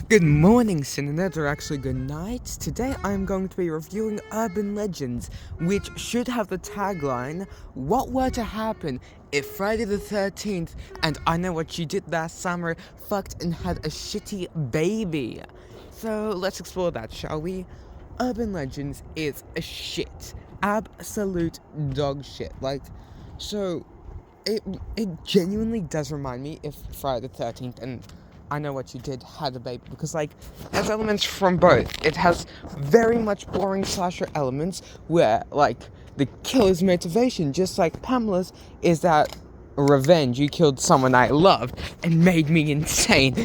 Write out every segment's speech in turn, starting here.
Good morning, Cinenerds, or actually good night. Today I'm going to be reviewing Urban Legends, which should have the tagline, "What were to happen if Friday the 13th and I Know What You Did Last Summer fucked and had a shitty baby?" So let's explore that, shall we? Urban Legends is a shit. Absolute dog shit. It genuinely does remind me if Friday the 13th and I Know What You Did had a baby, because it has elements from both. It has very much boring slasher elements where the killer's motivation, just like Pamela's, is that revenge. You killed someone I loved and made me insane.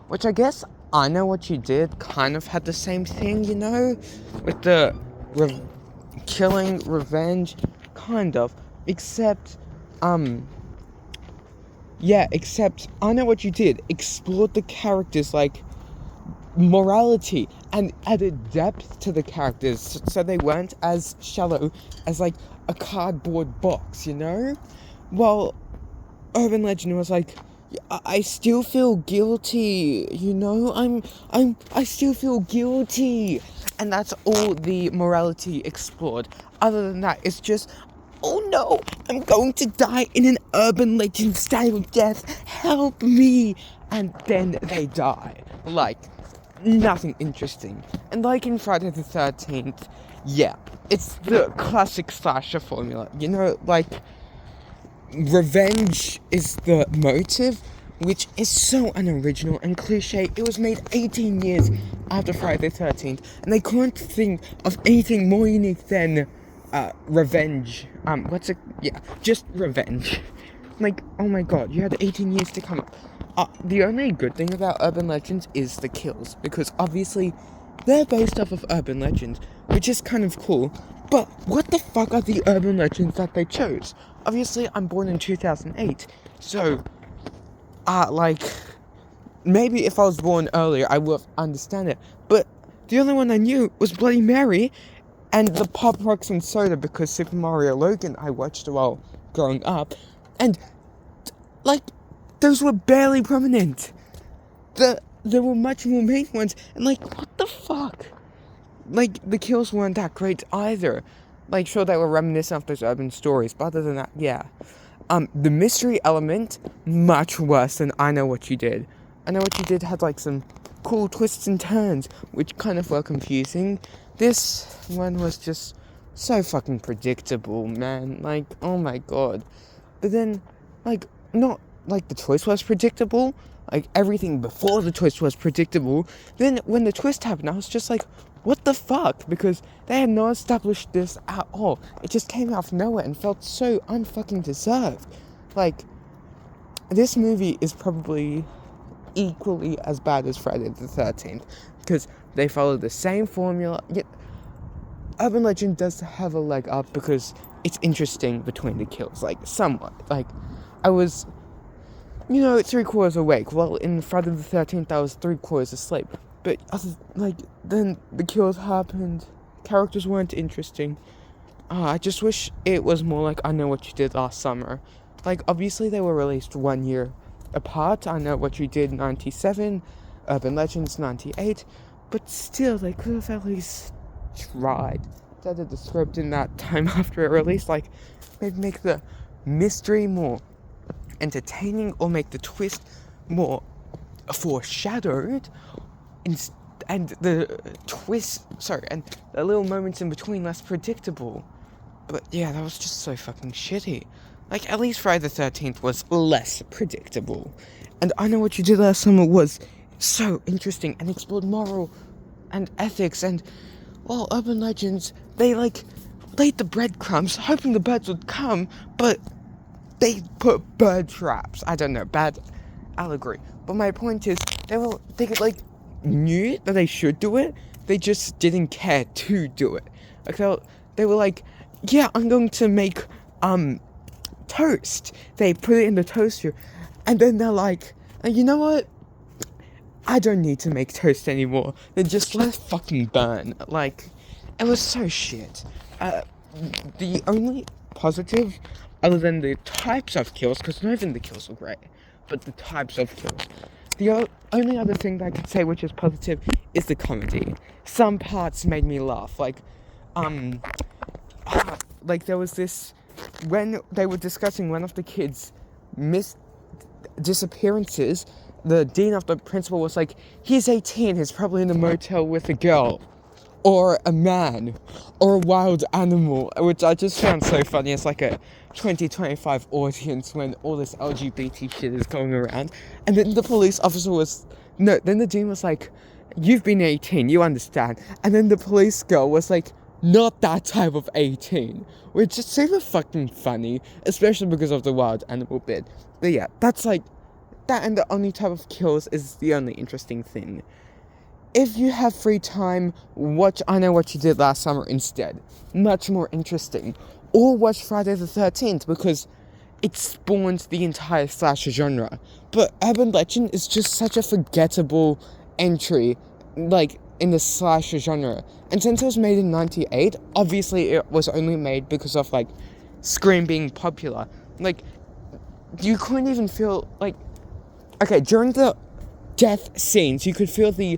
Which I guess I Know What You Did kind of had the same thing, with the killing revenge, kind of. Except I Know What You Did explored the characters' morality and added depth to the characters, so they weren't as shallow as a cardboard box, Well, Urban Legend was I still feel guilty, I still feel guilty, and that's all the morality explored. Other than that, it's just, oh no, I'm going to die in an Urban Legend style death, help me, and then they die. Nothing interesting. And in Friday the 13th, yeah, it's the classic slasher formula, revenge is the motive, which is so unoriginal and cliche. It was made 18 years after Friday the 13th, and they couldn't think of anything more unique than revenge. Just revenge. Oh my god, you had 18 years to come up. The only good thing about Urban Legends is the kills, because obviously they're based off of Urban Legends, which is kind of cool. But what the fuck are the Urban Legends that they chose? Obviously, I'm born in 2008, so, maybe if I was born earlier, I would understand it. But the only one I knew was Bloody Mary and the Pop Rocks and Soda, because Super Mario Logan I watched while growing up, and, those were barely prominent. There were much more main ones, and what the fuck? The kills weren't that great either. Sure, they were reminiscent of those urban stories, but other than that, yeah. The mystery element, much worse than I Know What You Did. I Know What You Did had, some cool twists and turns, which kind of were confusing. This one was just so fucking predictable, man. Oh my god. But then, not the twist was predictable, everything before the twist was predictable. Then when the twist happened, I was just what the fuck? Because they had not established this at all. It just came out of nowhere and felt so unfucking deserved. This movie is probably equally as bad as Friday the 13th, because they follow the same formula, yet Urban Legend does have a leg up because it's interesting between the kills, somewhat. I was, 3/4 awake, while in Friday the 13th I was 3/4 asleep. But then the kills happened, characters weren't interesting. I just wish it was more like I Know What You Did Last Summer. Obviously they were released 1 year apart. I Know What You Did 97, Urban Legends 98, but still they could have at least tried to edit the script in that time after it released. Maybe make the mystery more entertaining, or make the twist more foreshadowed, and the little moments in between less predictable. But yeah, that was just so fucking shitty. At least Friday the 13th was less predictable. And I Know What You Did Last Summer was so interesting and explored moral and ethics, and, well, Urban Legends, they laid the breadcrumbs hoping the birds would come, but they put bird traps. I don't know, bad allegory. But my point is, they knew that they should do it, they just didn't care to do it. They were yeah, I'm going to make, toast. They put it in the toaster, and then they're you know what? I don't need to make toast anymore. Then just let it fucking burn. It was so shit. The only positive, other than the types of kills, because not even the kills were great, but the types of kills. only other thing that I could say which is positive is the comedy. Some parts made me laugh. Like there was this, when they were discussing one of the kids' disappearances, the dean of the principal was like, he's 18, he's probably in a motel with a girl, or a man, or a wild animal, which I just found so funny. It's like a 2025 audience when all this LGBT shit is going around. And then the police officer then the dean was like, you've been 18, you understand. And then the police girl was like, not that type of 18, which is super fucking funny, especially because of the wild animal bit. But yeah, that's like, that and the only type of kills is the only interesting thing. If you have free time, watch I Know What You Did Last Summer instead. Much more interesting. Or watch Friday the 13th, because it spawned the entire slasher genre. But Urban Legend is just such a forgettable entry, like, in the slasher genre. And since it was made in 98, obviously it was only made because of, like, Scream being popular. Like, you couldn't even feel, like... Okay, during the death scenes, you could feel the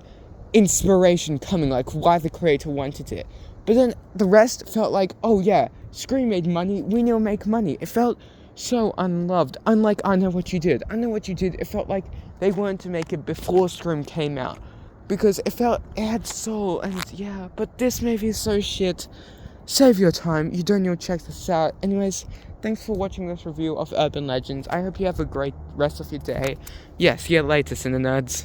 inspiration coming, like, why the creator wanted it. But then the rest felt like, oh yeah, Scream made money, we need to make money. It felt so unloved. Unlike I Know What You Did. I Know What You Did, it felt like they wanted to make it before Scream came out. Because it had soul, and yeah, but this movie is so shit. Save your time, you don't need to check this out. Anyways, thanks for watching this review of Urban Legends. I hope you have a great rest of your day. Yeah, see you later, Cinenerds.